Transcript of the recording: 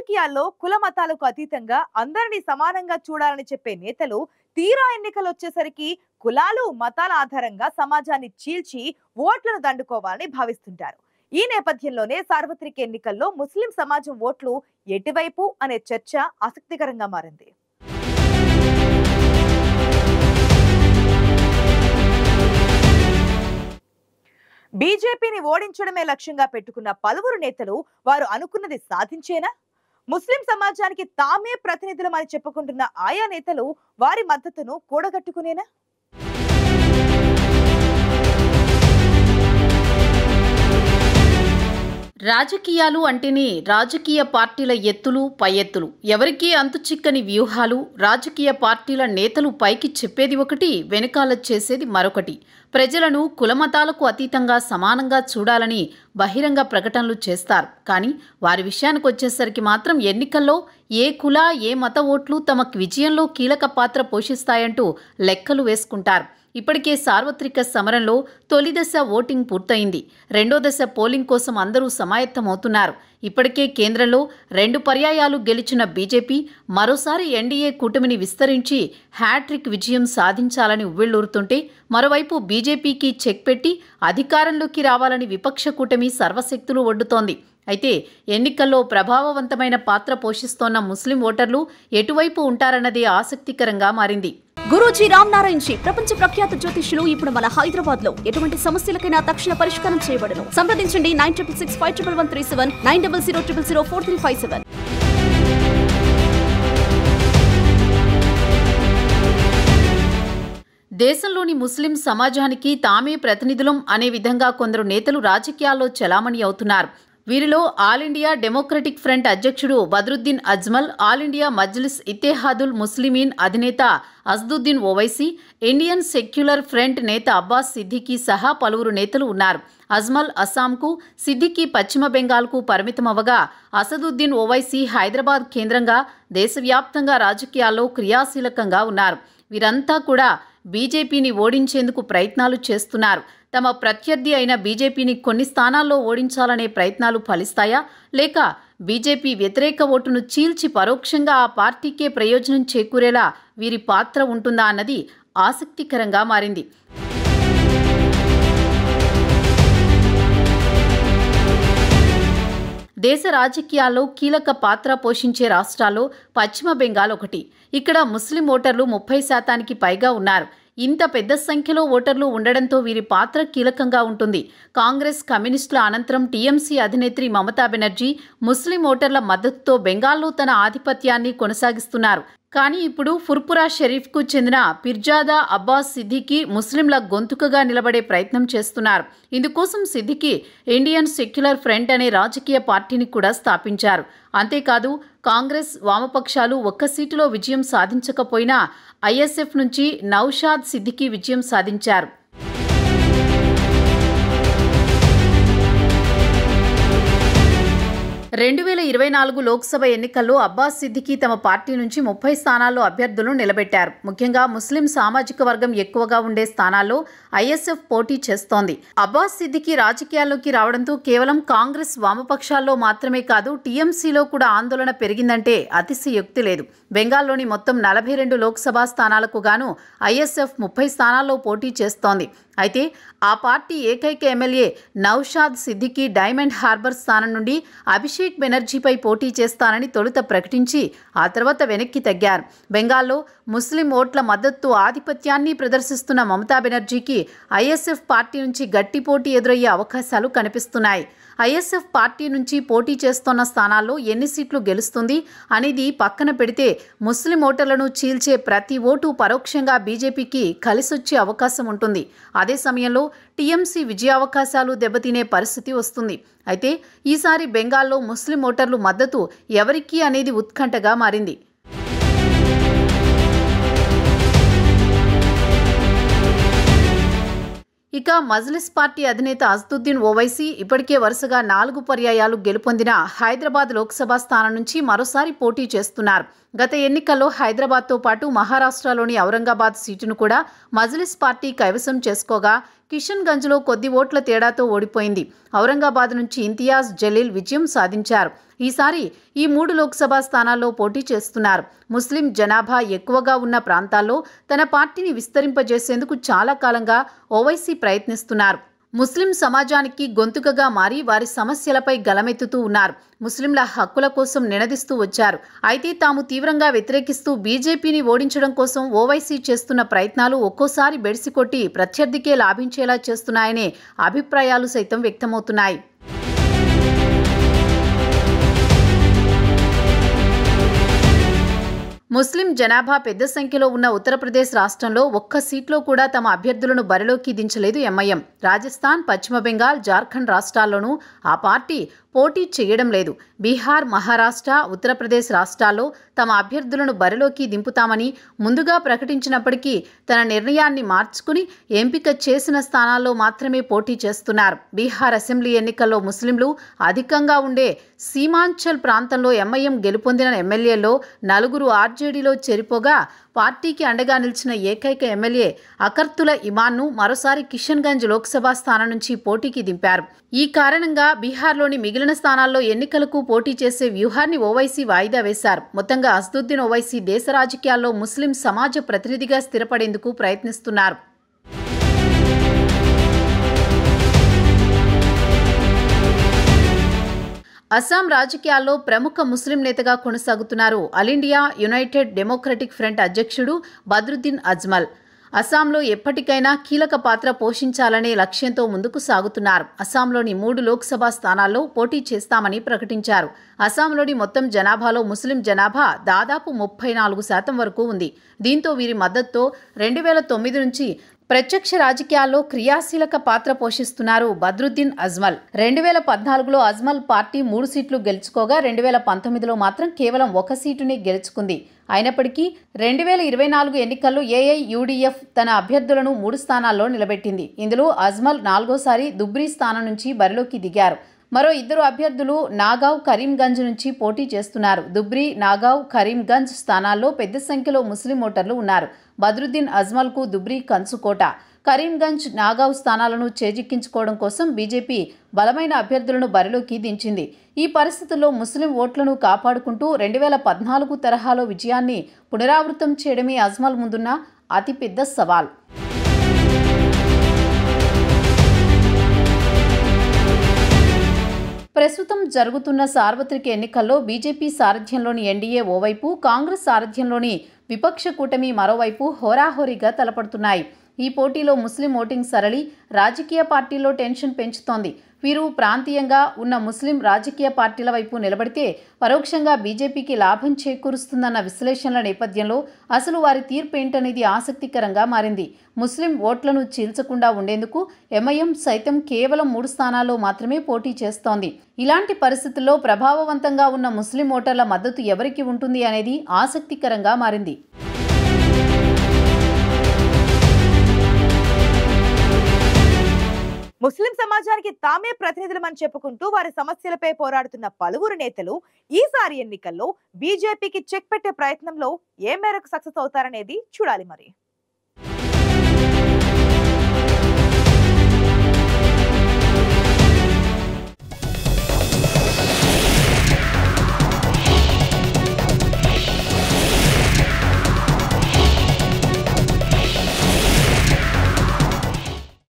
రాజకీయాల్లో కుల మతాలకు అతీతంగా అందరినీ సమానంగా చూడాలని చెప్పే నేతలు తీరా ఎన్నికలు వచ్చేసరికి కులాలు మతాల ఆధారంగా సమాజాన్ని చీల్చి ఓట్లను దండుకోవాలని భావిస్తుంటారు. ఈ నేపథ్యంలోనే సార్వత్రిక ఎన్నికల్లో ముస్లిం సమాజం ఓట్లు ఎటువైపు అనే చర్చ ఆసక్తికరంగా మారింది. బీజేపీని ఓడించడమే లక్ష్యంగా పెట్టుకున్న పలువురు నేతలు వారు అనుకున్నది సాధించేనా? ముస్లిం సమాజానికి తామే ప్రతినిధులమని చెప్పుకుంటున్న ఆయా నేతలు వారి మద్దతును కూడగట్టుకునేనా? రాజకీయాలు అంటేనే రాజకీయ పార్టీల ఎత్తులు పై ఎత్తులు, ఎవరికీ అంతు చిక్కని వ్యూహాలు. రాజకీయ పార్టీల నేతలు పైకి చెప్పేది ఒకటి, వెనకాల చేసేది మరొకటి. ప్రజలను కులమతాలకు అతీతంగా సమానంగా చూడాలని బహిరంగ ప్రకటనలు చేస్తారు. కానీ వారి విషయానికి వచ్చేసరికి మాత్రం ఎన్నికల్లో ఏ కుల ఏ మత ఓట్లు తమ విజయంలో కీలక పాత్ర పోషిస్తాయంటూ లెక్కలు వేసుకుంటారు. ఇప్పటికే సార్వత్రిక సమరంలో తొలి దశ ఓటింగ్ పూర్తయింది. రెండో దశ పోలింగ్ కోసం అందరూ సమాయత్తమవుతున్నారు. ఇప్పటికే కేంద్రంలో 2 పర్యాయాలు గెలిచిన బీజేపీ మరోసారి ఎన్డీఏ కూటమిని విస్తరించి హ్యాట్రిక్ విజయం సాధించాలని ఉవ్విళ్లూరుతుంటే, మరోవైపు బీజేపీకి చెక్ పెట్టి అధికారంలోకి రావాలని విపక్ష కూటమి సర్వశక్తులు ఒడ్డుతోంది. అయితే ఎన్నికల్లో ప్రభావవంతమైన పాత్ర పోషిస్తోన్న ముస్లిం ఓటర్లు ఎటువైపు ఉంటారన్నదే ఆసక్తికరంగా మారింది. గురూజీ రామ్ నారాయణ్ జీ ప్రపంచ ప్రఖ్యాత జ్యోతిష్యులు ఇప్పుడు మన హైదరాబాద్ లో ఎటువంటి సమస్యలకైనా తక్షణ పరిష్కారం చేయబడును. సంప్రదించండి 96651137 9000004357. దేశంలోని ముస్లిం సమాజానికి తామే ప్రతినిధులం అనే విధంగా కొందరు నేతలు రాజకీయాల్లో చలామణి అవుతున్నారు. వీరిలో ఆల్ ఇండియా డెమోక్రటిక్ ఫ్రంట్ అధ్యక్షుడు బద్రుద్దీన్ అజ్మల్, ఆల్ ఇండియా మజ్లిస్ ఇత్తెహాదుల్ ముస్లిమీన్ అధినేత Asaduddin Owaisi, Indian secular front నేత అబ్బాస్ సిద్దికీ సహా పలువురు నేతలు ఉన్నారు. అజ్మల్ అస్సాంకు, సిద్దికీ పశ్చిమ బెంగాల్కు పరిమితమవగా, అసదుద్దీన్ ఓవైసీ హైదరాబాద్ కేంద్రంగా దేశవ్యాప్తంగా రాజకీయాల్లో క్రియాశీలకంగా ఉన్నారు. వీరంతా కూడా బీజేపీని ఓడించేందుకు ప్రయత్నాలు చేస్తున్నారు. తమ ప్రత్యర్థి అయిన బీజేపీని కొన్ని స్థానాల్లో ఓడించాలనే ప్రయత్నాలు ఫలిస్తాయా, లేక బీజేపీ వ్యతిరేక ఓటును చీల్చి పరోక్షంగా ఆ పార్టీకే ప్రయోజనం చేకూరేలా వీరి పాత్ర ఉంటుందా అన్నది ఆసక్తికరంగా మారింది. దేశ రాజకీయాల్లో కీలక పాత్ర పోషించే రాష్ట్రాల్లో పశ్చిమ బెంగాల్ ఒకటి. ఇక్కడ ముస్లిం ఓటర్లు 30% పైగా ఉన్నారు. ఇంత పెద్ద సంఖ్యలో ఓటర్లు ఉండడంతో వీరి పాత్ర కీలకంగా ఉంటుంది. కాంగ్రెస్ కమ్యూనిస్టుల అనంతరం టీఎంసీ అధినేత్రి మమతా బెనర్జీ ముస్లిం ఓటర్ల మద్దతుతో బెంగాల్లో తన ఆధిపత్యాన్ని కొనసాగిస్తున్నారు. కానీ ఇప్పుడు ఫుర్పురా షరీఫ్కు చెందిన పిర్జాదా అబ్బాస్ సిద్దికీ ముస్లింల గొంతుకగా నిలబడే ప్రయత్నం చేస్తున్నారు. ఇందుకోసం సిద్దికీ ఇండియన్ సెక్యులర్ ఫ్రంట్ అనే రాజకీయ పార్టీని కూడా స్థాపించారు. అంతేకాదు కాంగ్రెస్ వామపక్షాలు ఒక్క సీటులో విజయం సాధించకపోయినా ఐఎస్ఎఫ్ నుంచి నౌషాద్ సిద్దికీ విజయం సాధించారు. రెండు 2024 లోక్సభ ఎన్నికల్లో అబ్బాస్ సిద్దికీ తమ పార్టీ నుంచి 30 స్థానాల్లో అభ్యర్థులను నిలబెట్టారు. ముఖ్యంగా ముస్లిం సామాజిక వర్గం ఎక్కువగా ఉండే స్థానాల్లో ఐఎస్ఎఫ్ పోటీ చేస్తోంది. అబ్బాస్ సిద్దికీ రాజకీయాల్లోకి రావడంతో కేవలం కాంగ్రెస్ వామపక్షాల్లో మాత్రమే కాదు, టీఎంసీలో కూడా ఆందోళన పెరిగిందంటే అతిశయోక్తి లేదు. బెంగాల్లోని మొత్తం 42 లోక్సభ స్థానాలకు గాను ఐఎస్ఎఫ్ 30 స్థానాల్లో పోటీ చేస్తోంది. అయితే ఆ పార్టీ ఏకైక MLA Naushad Siddiqui diamond harbour స్థానం నుండి అభిషేక్ బెనర్జీపై పోటీ చేస్తానని తొలుత ప్రకటించి ఆ తర్వాత వెనక్కి తగ్గారు. బెంగాల్లో ముస్లిం ఓట్ల మద్దతు ఆధిపత్యాన్ని ప్రదర్శిస్తున్న మమతా బెనర్జీకి ఐఎస్ఎఫ్ పార్టీ నుంచి గట్టి పోటీ ఎదురయ్యే అవకాశాలు కనిపిస్తున్నాయి. ఐఎస్ఎఫ్ పార్టీ నుంచి పోటీ చేస్తున్న స్థానాల్లో ఎన్ని సీట్లు గెలుస్తుంది అనేది పక్కన పెడితే ముస్లిం ఓటర్లను చీల్చే ప్రతి ఓటు పరోక్షంగా బీజేపీకి కలిసొచ్చే అవకాశం ఉంటుంది. అదే సమయంలో టీఎంసీ విజయావకాశాలు దెబ్బతినే పరిస్థితి వస్తుంది. అయితే ఈసారి బెంగాల్లో ముస్లిం ఓటర్లు మద్దతు ఎవరికి అనేది ఉత్కంఠగా మారింది. ఇక మజ్లిస్ పార్టీ అధినేత అసదుద్దీన్ ఓవైసీ ఇప్పటికే వరుసగా 4 పర్యాయాలు గెలుపొందిన హైదరాబాద్ లోక్సభ స్థానం నుంచి మరోసారి పోటీ చేస్తున్నారు. గత ఎన్నికల్లో హైదరాబాద్తో పాటు మహారాష్ట్రలోని ఔరంగాబాద్ సీటును కూడా మజ్లిస్ పార్టీ కైవసం చేసుకోగా కిషన్ గంజ్లో కొద్ది ఓట్ల తేడాతో ఓడిపోయింది. ఔరంగాబాద్ నుంచి ఇంతియాజ్ జలీల్ విజయం సాధించారు. ఈసారి ఈ 3 లోక్సభ స్థానాల్లో పోటీ చేస్తున్నారు. ముస్లిం జనాభా ఎక్కువగా ఉన్న ప్రాంతాల్లో తన పార్టీని విస్తరింపజేసేందుకు చాలా కాలంగా ఓవైసీ ప్రయత్నిస్తున్నారు. ముస్లిం సమాజానికి గొంతుకగా మారి వారి సమస్యలపై గలమెత్తుతూ ఉన్నారు. ముస్లింల హక్కుల కోసం నినదిస్తూ వచ్చారు. అయితే తాము తీవ్రంగా వ్యతిరేకిస్తూ బీజేపీని ఓడించడం కోసం ఓవైసీ చేస్తున్న ప్రయత్నాలు ఒక్కోసారి బెడిసికొట్టి ప్రత్యర్థికే లాభించేలా చేస్తున్నాయనే అభిప్రాయాలు సైతం వ్యక్తమవుతున్నాయి. ముస్లిం జనాభా పెద్ద సంఖ్యలో ఉన్న ఉత్తరప్రదేశ్ రాష్ట్రంలో ఒక్క సీట్లో కూడా తమ అభ్యర్థులను బరిలోకి దించలేదు ఎంఐఎం. రాజస్థాన్, పశ్చిమ బెంగాల్, జార్ఖండ్ రాష్ట్రాల్లోనూ ఆ పార్టీ పోటీ చేయడం లేదు. బీహార్, మహారాష్ట్ర, ఉత్తరప్రదేశ్ రాష్ట్రాల్లో తమ అభ్యర్థులను బరిలోకి దింపుతామని ముందుగా ప్రకటించినప్పటికీ తన నిర్ణయాన్ని మార్చుకుని ఎంపిక చేసిన స్థానాల్లో మాత్రమే పోటీ చేస్తున్నారు. బీహార్ అసెంబ్లీ ఎన్నికల్లో ముస్లింలు అధికంగా ఉండే సీమాంచల్ ప్రాంతంలో ఎంఐఎం గెలుపొందిన ఎమ్మెల్యేల్లో 4 ఆర్జేడీలో చేరిపోగా పార్టీకి అండగా నిలిచిన ఏకైక ఎమ్మెల్యే అకర్తుల ఇమాన్ను మరోసారి కిషన్గంజ్ లోక్సభ స్థానం నుంచి పోటీకి దింపారు. ఈ కారణంగా బీహార్లోని మిగిలిన స్థానాల్లో ఎన్నికలకు పోటీ చేసే వ్యూహాన్ని ఓవైసీ వాయిదా వేశారు. మొత్తంగా అసదుద్దీన్ ఓవైసీ దేశ రాజకీయాల్లో ముస్లిం సమాజ ప్రతినిధిగా స్థిరపడేందుకు ప్రయత్నిస్తున్నారు. అస్సాం రాజకీయాల్లో ప్రముఖ ముస్లిం నేతగా కొనసాగుతున్నారు all India United democratic front అధ్యక్షుడు బద్రుద్దీన్ అజ్మల్. అస్సాంలో ఎప్పటికైనా కీలక పాత్ర పోషించాలనే లక్ష్యంతో ముందుకు సాగుతున్నారు. అస్సాంలోని 3 లోక్సభ స్థానాల్లో పోటీ చేస్తామని ప్రకటించారు. అస్సాంలోని మొత్తం జనాభాలో ముస్లిం జనాభా దాదాపు 34% వరకు ఉంది. దీంతో వీరి మద్దతుతో 2009 నుంచి ప్రత్యక్ష రాజకీయాల్లో క్రియాశీలక పాత్ర పోషిస్తున్నారు బద్రుద్దీన్ అజ్మల్. 2014లో అజ్మల్ పార్టీ 3 సీట్లు గెలుచుకోగా 2019లో మాత్రం కేవలం 1 సీటునే గెలుచుకుంది. అయినప్పటికీ 2024 ఎన్నికల్లో ఏఐయుడిఎఫ్ తన అభ్యర్థులను 3 స్థానాల్లో నిలబెట్టింది. ఇందులో అజ్మల్ 4వసారి దుబ్రీ స్థానం నుంచి బరిలోకి దిగారు. మరో 2 అభ్యర్థులు నాగావ్, కరీంగంజ్ నుంచి పోటీ చేస్తున్నారు. దుబ్రీ, నాగావ్, కరీంగంజ్ స్థానాల్లో పెద్ద సంఖ్యలో ముస్లిం ఓటర్లు ఉన్నారు. బద్రుద్దీన్ అజ్మల్కు దుబ్రీ కంచుకోట, కరీంగంజ్, నాగావ్ స్థానాలను చేజిక్కించుకోవడం కోసం బీజేపీ బలమైన అభ్యర్థులను బరిలోకి దించింది. ఈ పరిస్థితుల్లో ముస్లిం ఓట్లను కాపాడుకుంటూ 2014 తరహాలో విజయాన్ని పునరావృతం చేయడమే అజ్మల్ ముందున్న అతిపెద్ద సవాల్. ప్రస్తుతం జరుగుతున్న సార్వత్రిక ఎన్నికల్లో బీజేపీ సారథ్యంలోని ఎన్డీఏ ఓవైపు, కాంగ్రెస్ సారథ్యంలోని విపక్ష కూటమి మరోవైపు హోరాహోరీగా తలపడుతున్నాయి. ఈ పోటీలో ముస్లిం ఓటింగ్ సరళి రాజకీయ పార్టీల్లో టెన్షన్ పెంచుతోంది. వీరు ప్రాంతీయంగా ఉన్న ముస్లిం రాజకీయ పార్టీల వైపు నిలబడితే పరోక్షంగా బీజేపీకి లాభం చేకూరుస్తుందన్న విశ్లేషణల నేపథ్యంలో అసలు వారి తీర్పు ఏంటనేది ఆసక్తికరంగా మారింది. ముస్లిం ఓట్లను చీల్చకుండా ఉండేందుకు ఎంఐఎం సైతం కేవలం 3 స్థానాల్లో మాత్రమే పోటీ చేస్తోంది. ఇలాంటి పరిస్థితుల్లో ప్రభావవంతంగా ఉన్న ముస్లిం ఓటర్ల మద్దతు ఎవరికి ఉంటుంది అనేది ఆసక్తికరంగా మారింది. ముస్లిం సమాజానికి తామే ప్రతినిధులమని చెప్పుకుంటూ వారి సమస్యలపై పోరాడుతున్న పలువురు నేతలు ఈసారి ఎన్నికల్లో బీజేపీకి చెక్ పెట్టే ప్రయత్నంలో ఏ మేరకు సక్సెస్ అవుతారనేది చూడాలి మరి.